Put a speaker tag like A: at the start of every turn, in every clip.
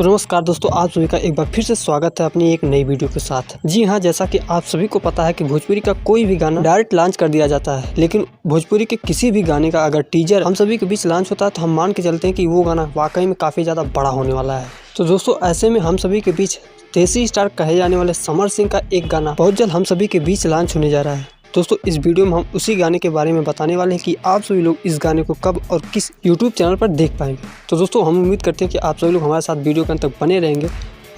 A: तो नमस्कार दोस्तों, आप सभी का एक बार फिर से स्वागत है अपनी एक नई वीडियो के साथ। जी हाँ, जैसा कि आप सभी को पता है कि भोजपुरी का कोई भी गाना डायरेक्ट लॉन्च कर दिया जाता है, लेकिन भोजपुरी के किसी भी गाने का अगर टीजर हम सभी के बीच लॉन्च होता है तो हम मान के चलते हैं कि वो गाना वाकई में काफ़ी ज़्यादा बड़ा होने वाला है। तो दोस्तों, ऐसे में हम सभी के बीच देसी स्टार कहे जाने वाले समर सिंह का एक गाना बहुत जल्द हम सभी के बीच लॉन्च होने जा रहा है। दोस्तों, इस वीडियो में हम उसी गाने के बारे में बताने वाले हैं कि आप सभी लोग इस गाने को कब और किस YouTube चैनल पर देख पाएंगे। तो दोस्तों, हम उम्मीद करते हैं कि आप सभी लोग हमारे साथ वीडियो के अंत तक बने रहेंगे।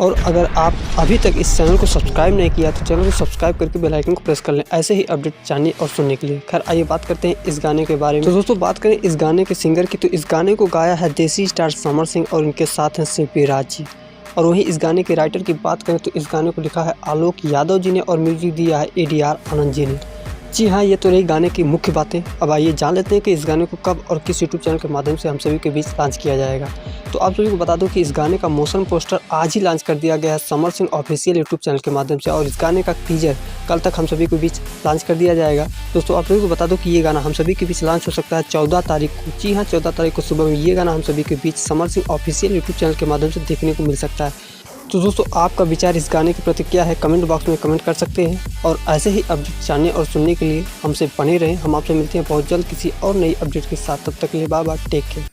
A: और अगर आप अभी तक इस चैनल को सब्सक्राइब नहीं किया तो चैनल को सब्सक्राइब करके बेल आइकन को प्रेस कर लें ऐसे ही अपडेट जानने और सुनने के लिए। खैर, आइए बात करते हैं इस गाने के बारे में। तो दोस्तों, बात करें इस गाने के सिंगर की, तो इस गाने को गाया है देसी स्टार समर सिंह और इनके साथ हैं सीपी राज जी। और वहीं इस गाने के राइटर की बात करें तो इस गाने को लिखा है आलोक यादव जी ने और म्यूजिक दिया है ADR आनंद जी ने। जी हाँ, ये तो रही गाने की मुख्य बातें। अब आइए जान लेते हैं कि इस गाने को कब और किस YouTube चैनल के माध्यम से हम सभी के बीच लॉन्च किया जाएगा। तो आप सभी को बता दूं कि इस गाने का मोशन पोस्टर आज ही लॉन्च कर दिया गया है summer Singh official YouTube channel के माध्यम से, और इस गाने का टीजर कल तक हम सभी के बीच लॉन्च कर दिया जाएगा। दोस्तों, आप सभी को बता दूं कि ये गाना हम सभी के बीच लॉन्च हो सकता है 14 तारीख को। जी हाँ, 14 तारीख को सुबह में ये गाना हम सभी के बीच Samar Singh official YouTube channel के माध्यम से देखने को मिल सकता है। तो दोस्तों, आपका विचार इस गाने के प्रति क्या है, कमेंट बॉक्स में कमेंट कर सकते हैं। और ऐसे ही अपडेट जानने और सुनने के लिए हमसे बने रहें। हम आपसे मिलते हैं बहुत जल्द किसी और नई अपडेट के साथ। तब तक के लिए बाय बाय, टेक केयर।